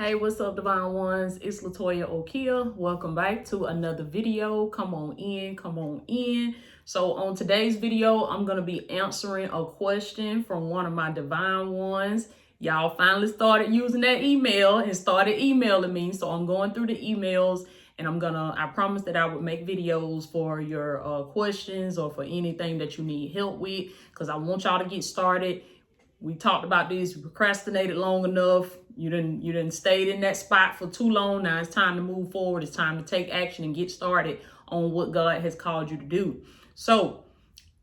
Hey, what's up, Divine Ones? It's Latoya Okia. Welcome back to another video. Come on in, come on in. So on today's video, I'm going to be answering a question from one of my Divine Ones. Y'all finally started using that email and started emailing me. So I'm going through the emails and I promised that I would make videos for your questions or for anything that you need help with, because I want y'all to get started. We talked about this, you procrastinated long enough. You didn't stay in that spot for too long. Now it's time to move forward. It's time to take action and get started on what God has called you to do. So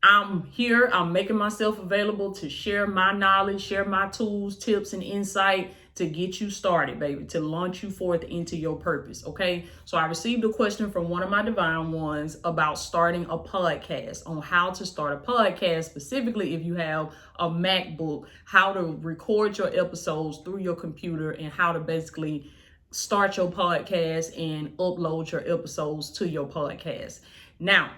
I'm here. I'm making myself available to share my knowledge, share my tools, tips, and insight to get you started, baby, to launch you forth into your purpose. Okay. So I received a question from one of my Divine Ones about starting a podcast, on how to start a podcast, specifically if you have a MacBook, how to record your episodes through your computer, and how to basically start your podcast and upload your episodes to your podcast. Now,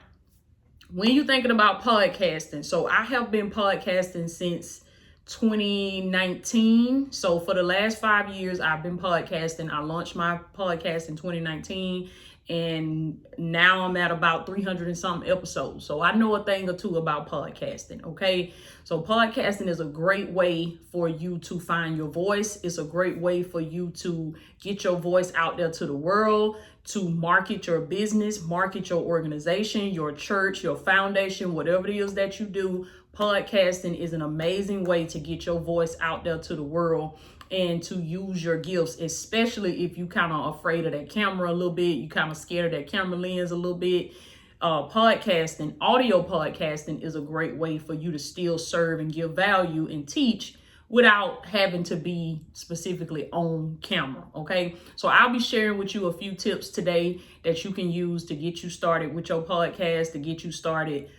when you're thinking about podcasting, so I have been podcasting since 2019. So for the last 5 years, I've been podcasting. I launched my podcast in 2019, and now I'm at about 300 and something episodes. So I know a thing or two about podcasting. Okay. So podcasting is a great way for you to find your voice. It's a great way for you to get your voice out there to the world, to market your business, market your organization, your church, your foundation, whatever it is that you do. Podcasting is an amazing way to get your voice out there to the world and to use your gifts, especially if you kind of afraid of that camera a little bit, you kind of scared of that camera lens a little bit. Podcasting, audio podcasting is a great way for you to still serve and give value and teach without having to be specifically on camera. Okay. So I'll be sharing with you a few tips today that you can use to get you started with your podcast, to get you started,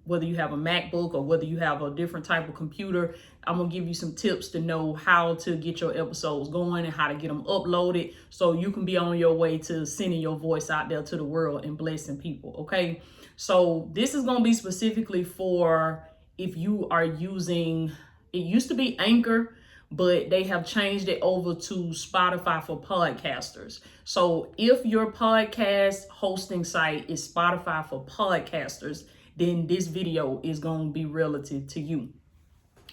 whether you have a MacBook or whether you have a different type of computer. I'm going to give you some tips to know how to get your episodes going and how to get them uploaded so you can be on your way to sending your voice out there to the world and blessing people. Okay. So this is going to be specifically for if you are using, it used to be Anchor, but they have changed it over to Spotify for podcasters. So if your podcast hosting site is Spotify for podcasters, then this video is going to be relative to you.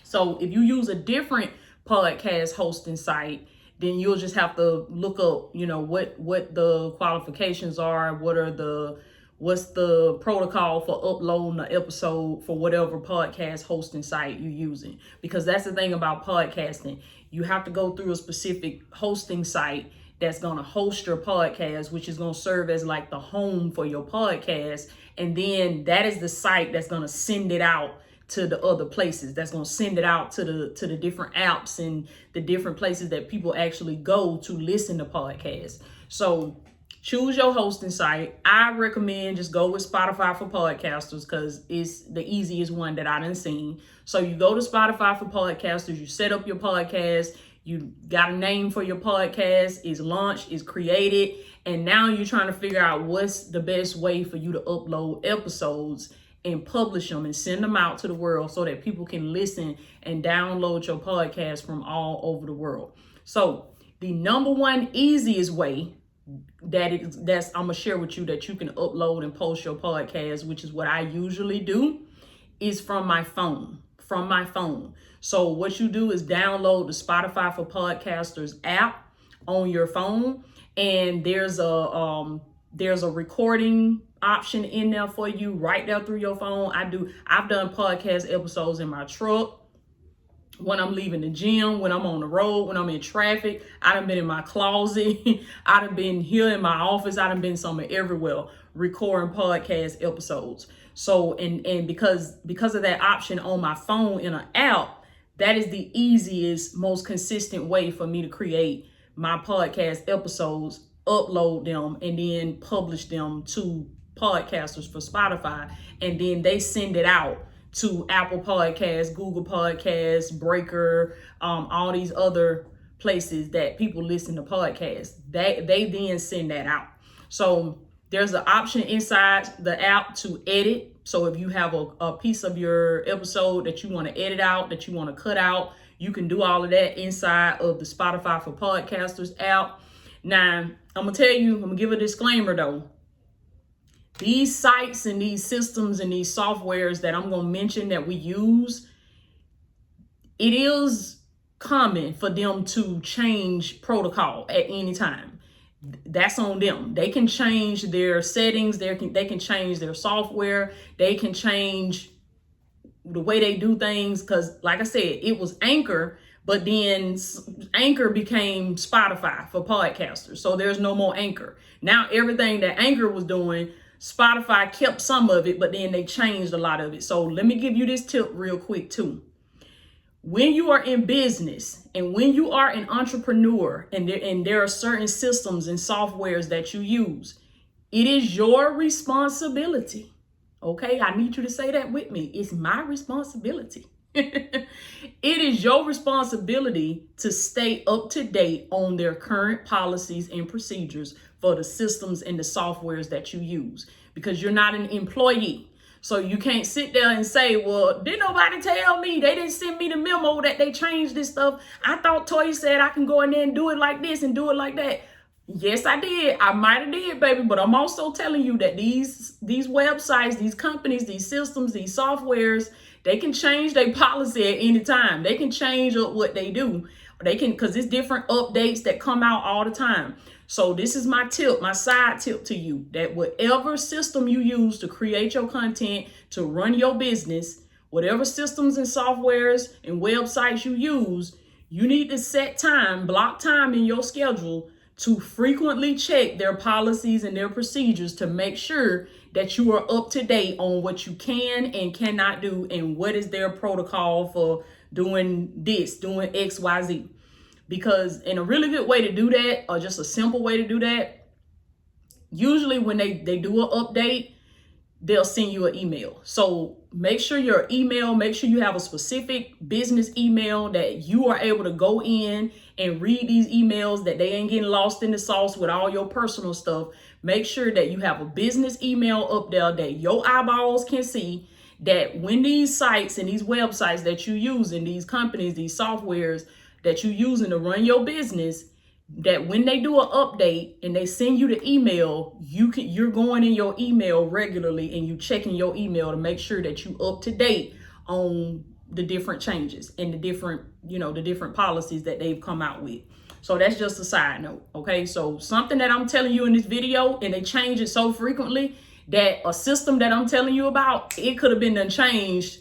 So if you use a different podcast hosting site, then you'll just have to look up, what the qualifications are, what's the protocol for uploading the episode for whatever podcast hosting site you're using. Because that's the thing about podcasting. You have to go through a specific hosting site that's going to host your podcast, which is going to serve as like the home for your podcast. And then that is the site that's going to send it out to the other places. That's going to send it out to the different apps and the different places that people actually go to listen to podcasts. So choose your hosting site. I recommend just go with Spotify for podcasters because it's the easiest one that I done seen. So you go to Spotify for podcasters, you set up your podcast, you got a name for your podcast, it's launched, it's created, and now you're trying to figure out what's the best way for you to upload episodes and publish them and send them out to the world so that people can listen and download your podcast from all over the world. So the number one easiest way that's I'm gonna share with you that you can upload and post your podcast, which is what I usually do, is from my phone. So what you do is download the Spotify for Podcasters app on your phone, and there's a recording option in there for you right there through your phone. I've done podcast episodes in my truck, when I'm leaving the gym, when I'm on the road, when I'm in traffic. I done been in my closet. I done been here in my office. I done been somewhere everywhere recording podcast episodes. So, and because of that option on my phone in an app, that is the easiest, most consistent way for me to create my podcast episodes, upload them, and then publish them to podcasters for Spotify. And then they send it out to Apple Podcasts, Google Podcasts, Breaker, all these other places that people listen to podcasts. They then send that out. So there's an option inside the app to edit. So if you have a piece of your episode that you want to edit out, that you want to cut out, You can do all of that inside of the Spotify for Podcasters app. Now, I'm going to tell you, I'm going to give a disclaimer though. These sites and these systems and these softwares that I'm going to mention that we use, it is common for them to change protocol at any time. That's on them. They can change their settings. They can change their software. They can change the way they do things. Because like I said, it was Anchor, but then Anchor became Spotify for podcasters. So there's no more Anchor. Now everything that Anchor was doing, Spotify kept some of it, but then they changed a lot of it. So let me give you this tip real quick too. When you are in business and when you are an entrepreneur and there are certain systems and softwares that you use, it is your responsibility. Okay, I need you to say that with me. It's my responsibility. It is your responsibility to stay up to date on their current policies and procedures for the systems and the softwares that you use, because you're not an employee. So you can't sit there and say, well, didn't nobody tell me? They didn't send me the memo that they changed this stuff. I thought Toya said I can go in there and do it like this and do it like that. Yes, I did. I might have did, baby. But I'm also telling you that these websites, these companies, these systems, these softwares, they can change their policy at any time. They can change up what they do. They can, because it's different updates that come out all the time. So this is my tip, my side tip to you, that whatever system you use to create your content, to run your business, whatever systems and softwares and websites you use, you need to set time, block time in your schedule to frequently check their policies and their procedures to make sure that you are up to date on what you can and cannot do and what is their protocol for doing this, doing X, Y, Z. Because in a really good way to do that, or just a simple way to do that, usually when they do an update, they'll send you an email. So make sure your email, make sure you have a specific business email that you are able to go in and read these emails, that they ain't getting lost in the sauce with all your personal stuff. Make sure that you have a business email up there that your eyeballs can see, that when these sites and these websites that you use in these companies, these softwares that you're using to run your business, that when they do an update and they send you the email, you're going in your email regularly and you checking your email to make sure that you up to date on the different changes and the different policies that they've come out with. So that's just a side note. Okay, so something that I'm telling you in this video, and they change it so frequently that a system that I'm telling you about, it could have been done changed.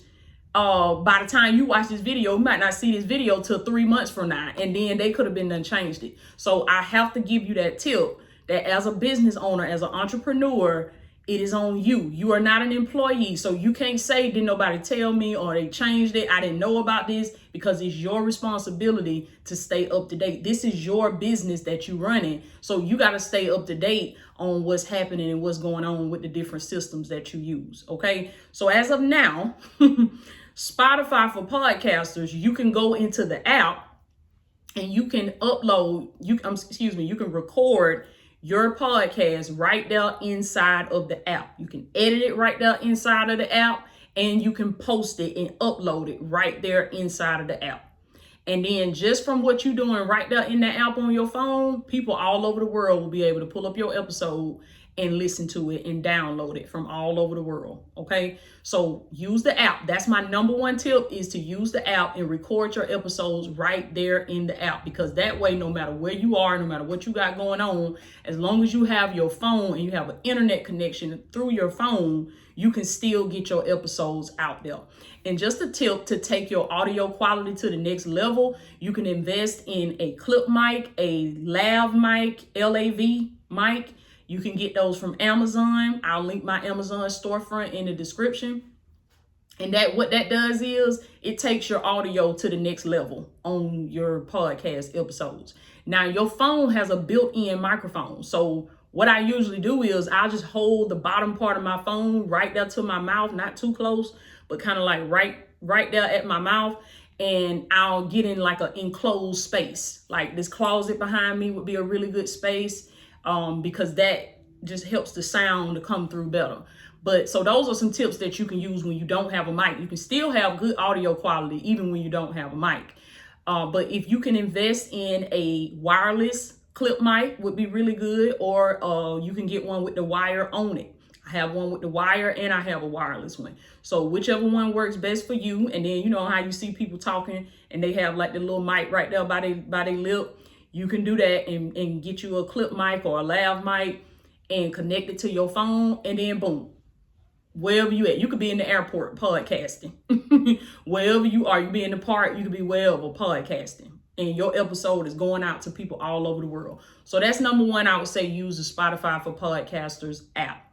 By the time you watch this video, you might not see this video till 3 months from now, and then they could have been done changed it. So I have to give you that tip that as a business owner, as an entrepreneur, it is on you. You are not an employee, so you can't say, didn't nobody tell me, or they changed it, I didn't know about this, because it's your responsibility to stay up to date. This is your business that you're running, so you got to stay up to date on what's happening and what's going on with the different systems that you use. Okay, so as of now, Spotify for podcasters, you can go into the app and you can upload, you can record your podcast right there inside of the app. You can edit it right there inside of the app, and you can post it and upload it right there inside of the app. And then just from what you're doing right there in the app on your phone, people all over the world will be able to pull up your episode and listen to it and download it from all over the world. Okay, so use the app. That's my number one tip, is to use the app and record your episodes right there in the app, because that way, no matter where you are, no matter what you got going on, as long as you have your phone and you have an internet connection through your phone, you can still get your episodes out there. And just a tip to take your audio quality to the next level, you can invest in a clip mic, a lav mic, LAV mic. You can get those from Amazon. I'll link my Amazon storefront in the description. And what that does is it takes your audio to the next level on your podcast episodes. Now, your phone has a built-in microphone. So what I usually do is I'll just hold the bottom part of my phone right there to my mouth, not too close, but kind of like right there at my mouth. And I'll get in like an enclosed space. Like this closet behind me would be a really good space. Because that just helps the sound to come through better. But so those are some tips that you can use when you don't have a mic. You can still have good audio quality even when you don't have a mic. But if you can invest in a wireless clip mic, would be really good, or you can get one with the wire on it. I have one with the wire and I have a wireless one. So whichever one works best for you. And then you know how you see people talking and they have like the little mic right there by their lip. You can do that and get you a clip mic or a lav mic and connect it to your phone, and then boom, wherever you at. You could be in the airport podcasting. Wherever you are, you be in the park, you could be wherever podcasting. And your episode is going out to people all over the world. So that's number one. I would say use the Spotify for Podcasters app.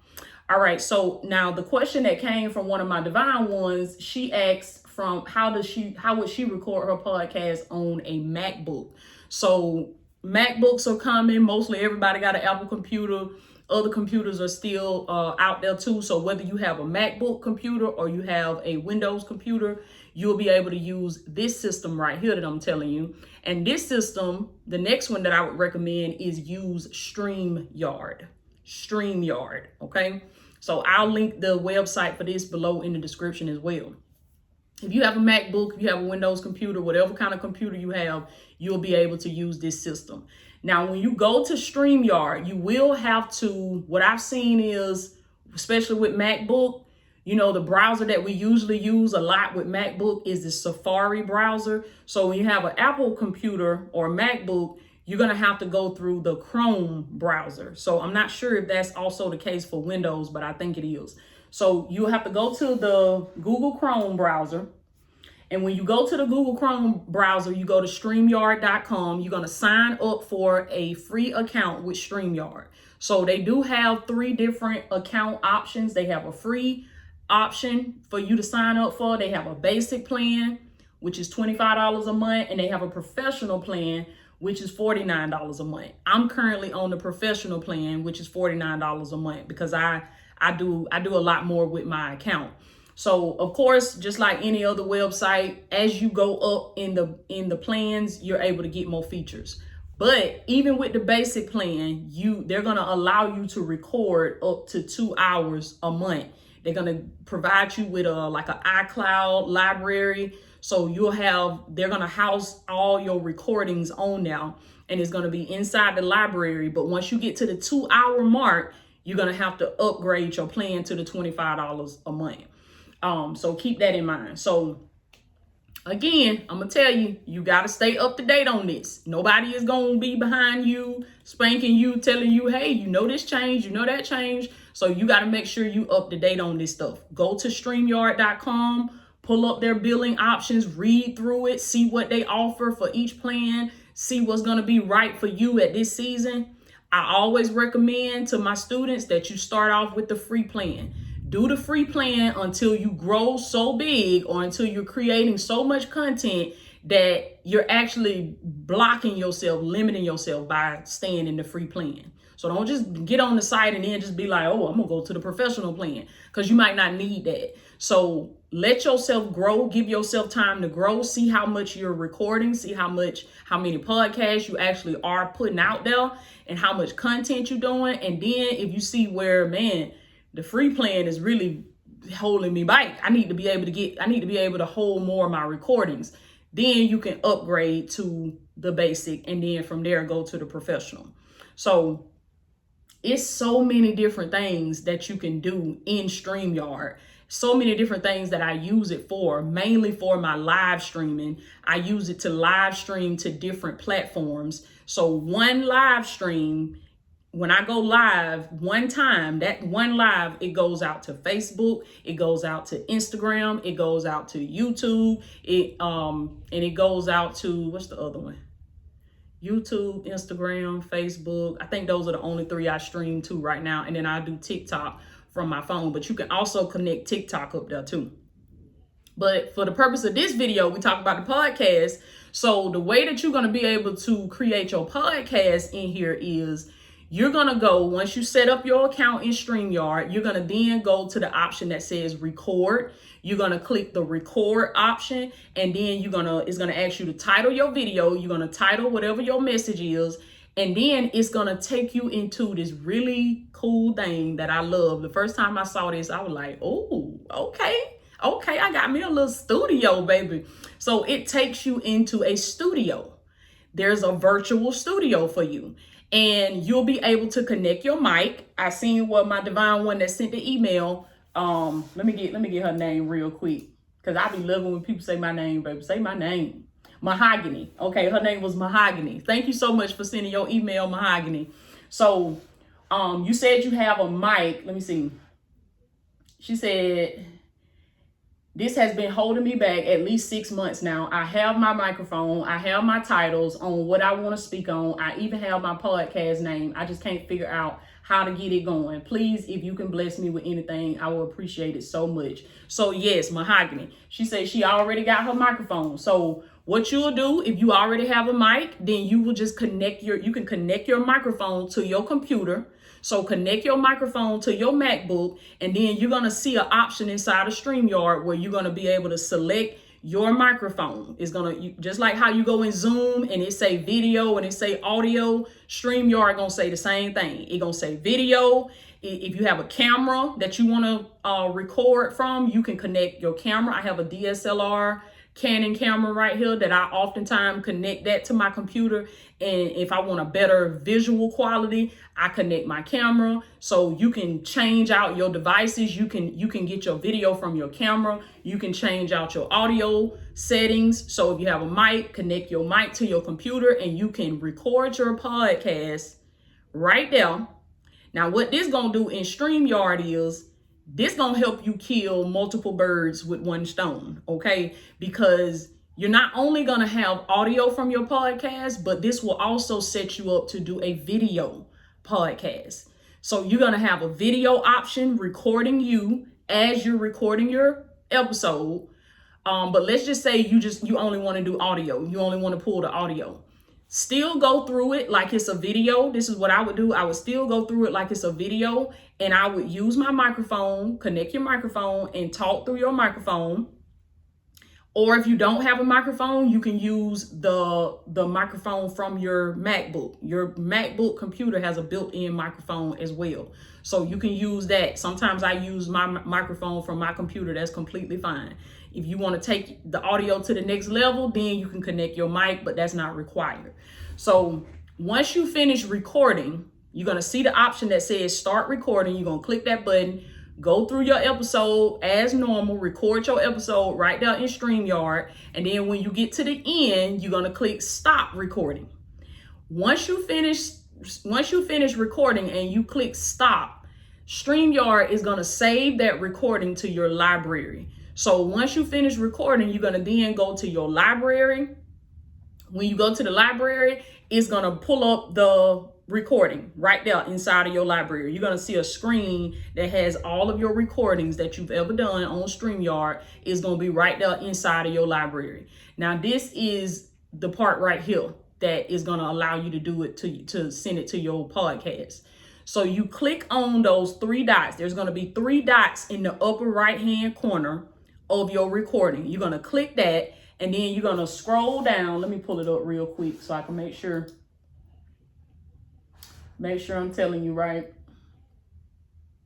All right, so now the question that came from one of my divine ones, she asked from how would she record her podcast on a MacBook? So MacBooks are coming. Mostly everybody got an Apple computer. Other computers are still out there too. So whether you have a MacBook computer or you have a Windows computer, you'll be able to use this system right here that I'm telling you. And this system, the next one that I would recommend is use StreamYard. StreamYard, okay? So I'll link the website for this below in the description as well. If you have a MacBook, if you have a Windows computer, whatever kind of computer you have, you'll be able to use this system. Now, when you go to StreamYard, you will have to, what I've seen is, especially with MacBook, you know, the browser that we usually use a lot with MacBook is the Safari browser. So when you have an Apple computer or MacBook, you're going to have to go through the Chrome browser. So I'm not sure if that's also the case for Windows, but I think it is. So you'll have to go to the Google Chrome browser. And when you go to the Google Chrome browser, you go to StreamYard.com. You're going to sign up for a free account with StreamYard. So they do have 3 different account options. They have a free option for you to sign up for. They have a basic plan, which is $25 a month. And they have a professional plan, which is $49 a month. I'm currently on the professional plan, which is $49 a month, because I do a lot more with my account. So of course, just like any other website, as you go up in the plans, you're able to get more features. But even with the basic plan, they're gonna allow you to record up to 2 hours a month. They're gonna provide you with like an iCloud library. So they're gonna house all your recordings on now, and it's gonna be inside the library. But once you get to the 2 hour mark, you're gonna have to upgrade your plan to the $25 a month. So keep that in mind. So again, I'm gonna tell you, you gotta stay up to date on this. Nobody is gonna be behind you, spanking you, telling you, hey, you know this change, you know that change. So you gotta make sure you up to date on this stuff. Go to StreamYard.com, pull up their billing options, read through it, see what they offer for each plan, see what's gonna be right for you at this season. I always recommend to my students that you start off with the free plan. Do the free plan until you grow so big, or until you're creating so much content that you're actually blocking yourself, limiting yourself by staying in the free plan. So don't just get on the site and then just be like, oh, I'm gonna go to the professional plan, because you might not need that. So let yourself grow, give yourself time to grow, see how much you're recording, see how many podcasts you actually are putting out there, and how much content you're doing. And then if you see where, man, the free plan is really holding me back, I need to be able to hold more of my recordings, then you can upgrade to the basic, and then from there go to the professional. So it's so many different things that you can do in StreamYard. So many different things that I use it for, mainly for my live streaming. I use it to live stream to different platforms. So one live stream, when I go live one time, that one live, it goes out to Facebook, it goes out to Instagram, it goes out to YouTube, and it goes out to, what's the other one? YouTube, Instagram, Facebook. I think those are the only 3 I stream to right now. And then I do TikTok from my phone, but you can also connect TikTok up there too. But for the purpose of this video, we talk about the podcast. So the way that you're going to be able to create your podcast in here is, you're going to go, once you set up your account in StreamYard, you're going to then go to the option that says record. You're going to click the record option, and then it's going to ask you to title your video. You're going to title whatever your message is, and then it's going to take you into this really cool thing that I love. The first time I saw this, I was like, oh, okay. Okay, I got me a little studio, baby. So it takes you into a studio. There's a virtual studio for you. And you'll be able to connect your mic. I seen what my divine one that sent the email. Let me get her name real quick. Cause I be loving when people say my name, baby. Say my name. Mahogany. Okay, her name was Mahogany. Thank you so much for sending your email, Mahogany. So you said you have a mic. Let me see. She said, this has been holding me back at least 6 months now. I have my microphone. I have my titles on what I want to speak on. I even have my podcast name. I just can't figure out how to get it going. Please, if you can bless me with anything, I will appreciate it so much. So yes, Mahogany. She said she already got her microphone. So what you'll do, if you already have a mic, then you will just you can connect your microphone to your computer. So connect your microphone to your MacBook, and then you're going to see an option inside of StreamYard where you're going to be able to select your microphone. It's going to, just like how you go in Zoom and it say video and it say audio, StreamYard going to say the same thing. It's going to say video. If you have a camera that you want to record from, you can connect your camera. I have a DSLR Canon camera right here that I oftentimes connect that to my computer. And if I want a better visual quality, I connect my camera. So you can change out your devices. You can get your video from your camera. You can change out your audio settings. So if you have a mic, connect your mic to your computer and you can record your podcast right there. Now what this gonna do in StreamYard is, this gonna help you kill multiple birds with one stone, okay? Because you're not only gonna have audio from your podcast, but this will also set you up to do a video podcast. So you're gonna have a video option recording you as you're recording your episode. But let's just say you only wanna do audio. You only wanna pull the audio. Still go through it like it's a video. This is what I would do. I would still go through it like it's a video, and I would use my microphone, connect your microphone and talk through your microphone. Or if you don't have a microphone, you can use the microphone from your MacBook. Your MacBook computer has a built-in microphone as well. So you can use that. Sometimes I use my microphone from my computer. That's completely fine. If you want to take the audio to the next level, then you can connect your mic, but that's not required. So once you finish recording, you're going to see the option that says start recording. You're going to click that button, go through your episode as normal, record your episode right there in StreamYard. And then when you get to the end, you're going to click stop recording. Once you finish recording and you click stop, StreamYard is going to save that recording to your library. So once you finish recording, you're going to then go to your library. When you go to the library, it's going to pull up the recording right there inside of your library. You're going to see a screen that has all of your recordings that you've ever done on StreamYard. Is going to be right there inside of your library. Now, this is the part right here that is going to allow you to do it to send it to your podcast. So you click on those 3 dots. There's going to be 3 dots in the upper right hand corner of your recording. You're going to click that, and then you're going to scroll down. Let me pull it up real quick so I can make sure I'm telling you right.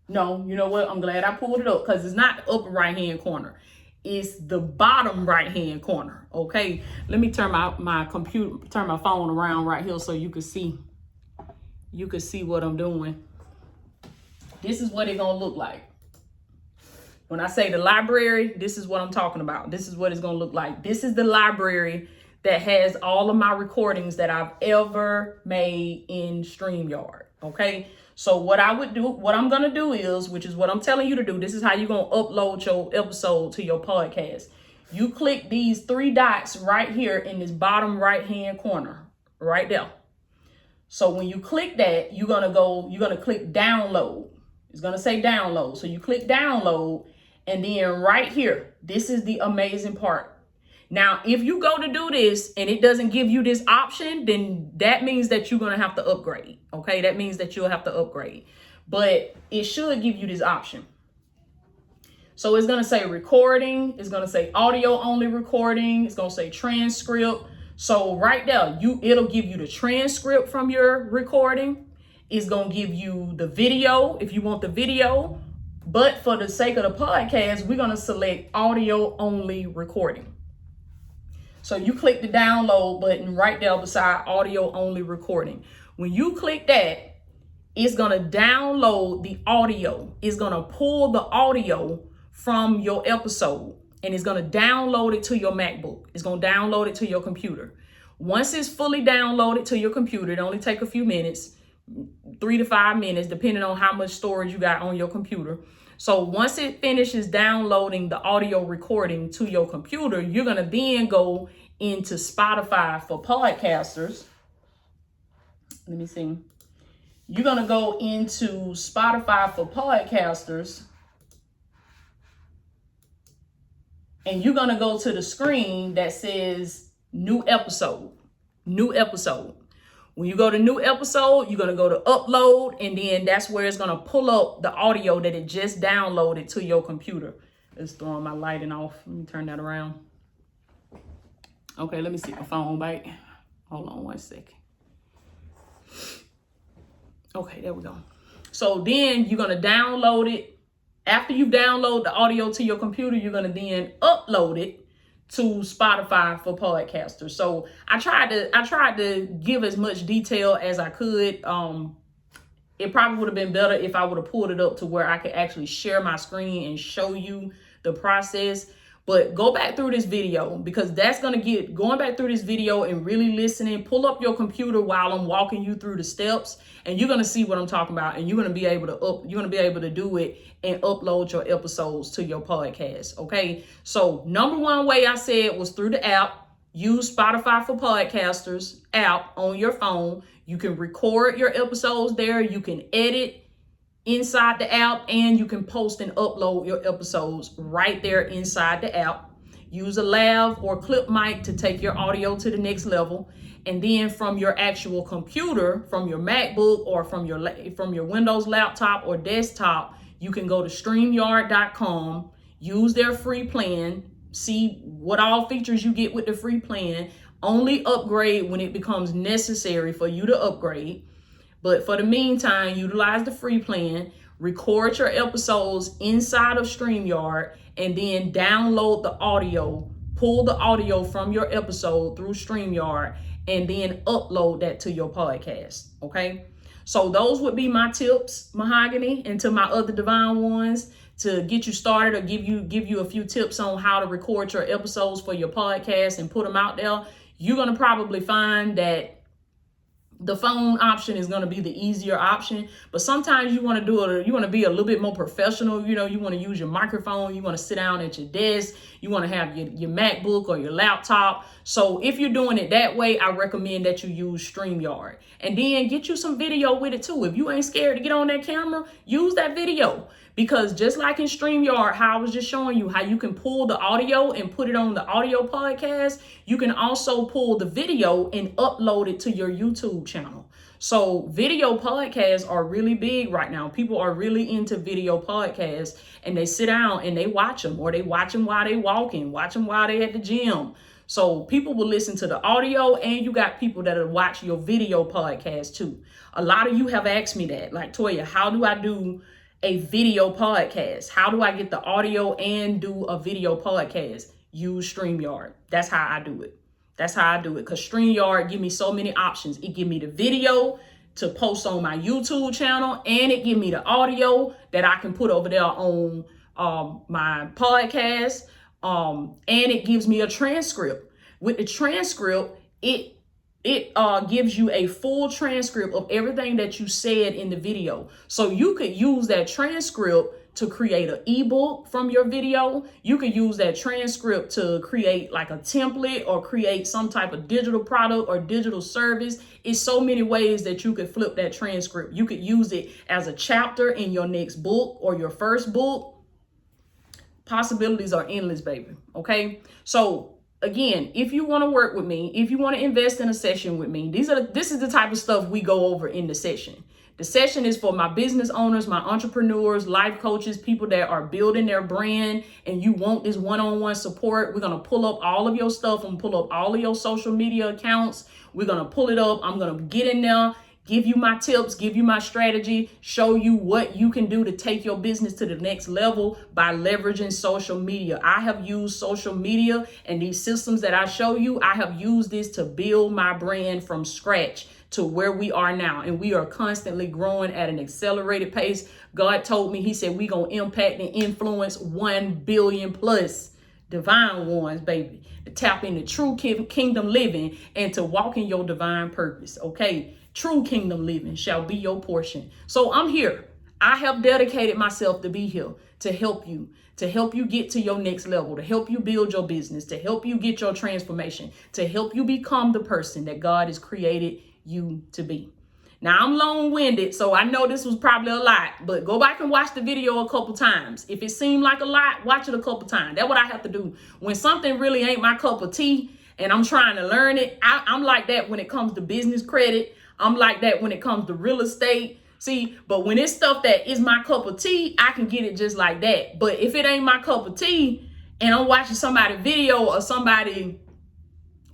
No, you know what? I'm glad I pulled it up, because it's not the upper right hand corner. It's the bottom right hand corner. Okay. Let me turn my phone around right here so you can see what I'm doing. This is what it's going to look like. When I say the library, this is what I'm talking about. This is what it's going to look like. This is the library that has all of my recordings that I've ever made in StreamYard. Okay. So what I'm going to do is, which is what I'm telling you to do. This is how you're going to upload your episode to your podcast. You click these 3 dots right here in this bottom right hand corner, right there. So when you click that, you're going to click download. It's going to say download. So you click download, and then right here, this is the amazing part. Now, if you go to do this and it doesn't give you this option, then that means that you're going to have to upgrade. Okay. That means that you'll have to upgrade, but it should give you this option. So it's going to say recording. It's going to say audio only recording. It's going to say transcript. So right there, it'll give you the transcript from your recording. It's going to give you the video if you want the video. But for the sake of the podcast, we're going to select audio only recording. So you click the download button right there beside audio only recording. When you click that, it's going to download the audio. It's going to pull the audio from your episode, and it's going to download it to your MacBook. It's going to download it to your computer. Once it's fully downloaded to your computer, it only take a few minutes, 3 to 5 minutes, depending on how much storage you got on your computer. So once it finishes downloading the audio recording to your computer, you're going to then go into Spotify for podcasters. Let me see. You're going to go into Spotify for podcasters. And you're going to go to the screen that says new episode. New episode. When you go to new episode, you're going to go to upload, and then that's where it's going to pull up the audio that it just downloaded to your computer. It's throwing my lighting off. Let me turn that around. Okay, let me see my phone back. Hold on 1 second. Okay, there we go. So then you're going to download it. After you download the audio to your computer, you're going to then upload it to Spotify for podcasters. So I tried to give as much detail as I could. It probably would have been better if I would have pulled it up to where I could actually share my screen and show you the process. But go back through this video, because that's going to get going back through this video and really listening. Pull up your computer while I'm walking you through the steps, and you're going to see what I'm talking about, and you're going to be able to do it and upload your episodes to your podcast. Okay. So number one way I said was through the app. Use Spotify for Podcasters app on your phone. You can record your episodes there. You can edit inside the app, and you can post and upload your episodes right there inside the app. Use a lav or clip mic to take your audio to the next level. And then from your actual computer, from your MacBook or from your Windows laptop or desktop, you can go to StreamYard.com, use their free plan, see what all features you get with the free plan. Only upgrade when it becomes necessary for you to upgrade. But for the meantime, utilize the free plan, record your episodes inside of StreamYard, and then download the audio, pull the audio from your episode through StreamYard, and then upload that to your podcast. Okay. So those would be my tips, Mahogany, and to my other divine ones, to get you started or give you a few tips on how to record your episodes for your podcast and put them out there. You're going to probably find that the phone option is going to be the easier option, but sometimes you want to be a little bit more professional. You know, you want to use your microphone. You want to sit down at your desk. You want to have your MacBook or your laptop. So if you're doing it that way, I recommend that you use StreamYard, and then get you some video with it too. If you ain't scared to get on that camera, use that video. Because just like in StreamYard, how I was just showing you how you can pull the audio and put it on the audio podcast, you can also pull the video and upload it to your YouTube channel. So video podcasts are really big right now. People are really into video podcasts, and they sit down and they watch them, or they watch them while they walking, watch them while they at the gym. So people will listen to the audio, and you got people that will watch your video podcast too. A lot of you have asked me that, like, Toya, how do I do a video podcast? How do I get the audio and do a video podcast? Use StreamYard. That's how I do it. Because StreamYard give me so many options. It give me the video to post on my YouTube channel, and it give me the audio that I can put over there on my podcast. And it gives me a transcript. With the transcript, it gives you a full transcript of everything that you said in the video. So you could use that transcript to create an ebook from your video. You could use that transcript to create like a template or create some type of digital product or digital service. It's so many ways that you could flip that transcript. You could use it as a chapter in your next book or your first book. Possibilities are endless, baby. Okay. So again, if you want to work with me, if you want to invest in a session with me, this is the type of stuff we go over in the session. The session is for my business owners, my entrepreneurs, life coaches, people that are building their brand, and you want this one-on-one support. We're going to pull up all of your stuff and pull up all of your social media accounts. We're going to pull it up. I'm going to get in there, give you my tips, give you my strategy, show you what you can do to take your business to the next level by leveraging social media. I have used social media and these systems that I show you. I have used this to build my brand from scratch to where we are now. And we are constantly growing at an accelerated pace. God told me, he said, we going to impact and influence 1 billion plus divine ones, baby, to tap into true kingdom living and to walk in your divine purpose. Okay. True kingdom living shall be your portion. So I'm here. I have dedicated myself to be here to help you get to your next level, to help you build your business, to help you get your transformation, to help you become the person that God has created you to be. Now, I'm long-winded, so I know this was probably a lot, but go back and watch the video a couple times. If it seemed like a lot, watch it a couple times. That's what I have to do. When something really ain't my cup of tea and I'm trying to learn it, I'm like that when it comes to business credit. I'm like that when it comes to real estate. See, but when it's stuff that is my cup of tea, I can get it just like that. But if it ain't my cup of tea and I'm watching somebody's video or somebody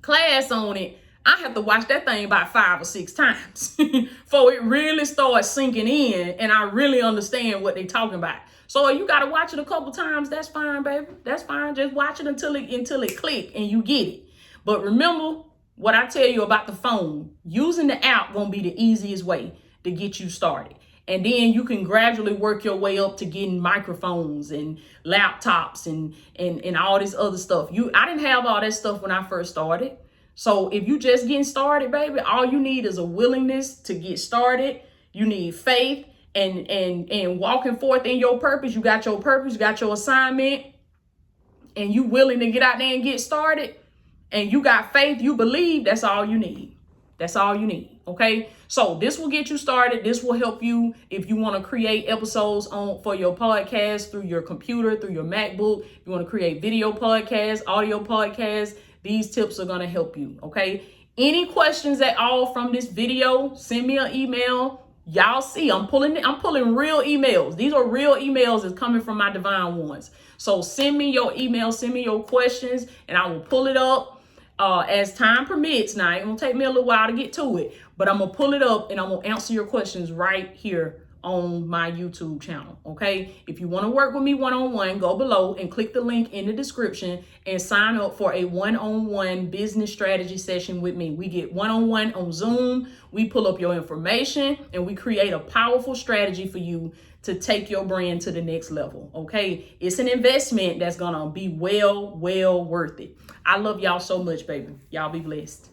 class on it, I have to watch that thing about 5 or 6 times before it really starts sinking in and I really understand what they're talking about. So you got to watch it a couple times. That's fine, baby. That's fine. Just watch it until it click and you get it. But remember what I tell you about the phone. Using the app won't be the easiest way to get you started. And then you can gradually work your way up to getting microphones and laptops and all this other stuff. I didn't have all that stuff when I first started. So if you just getting started, baby, all you need is a willingness to get started. You need faith and walking forth in your purpose. You got your purpose, you got your assignment, and you willing to get out there and get started. And you got faith, you believe, that's all you need. That's all you need. Okay. So this will get you started. This will help you if you want to create episodes for your podcast through your computer, through your MacBook. If you want to create video podcasts, audio podcasts, these tips are going to help you. Okay. Any questions at all from this video, send me an email. Y'all see, I'm pulling real emails. These are real emails that's coming from my divine ones. So send me your email, send me your questions, and I will pull it up as time permits. Now, it's going to take me a little while to get to it, but I'm going to pull it up and I'm going to answer your questions right here on my YouTube channel. Okay. If you want to work with me one-on-one, go below and click the link in the description and sign up for a one-on-one business strategy session with me. We get one-on-one on Zoom. We pull up your information and we create a powerful strategy for you to take your brand to the next level. Okay. It's an investment that's going to be well worth it. I love y'all so much, baby. Y'all be blessed.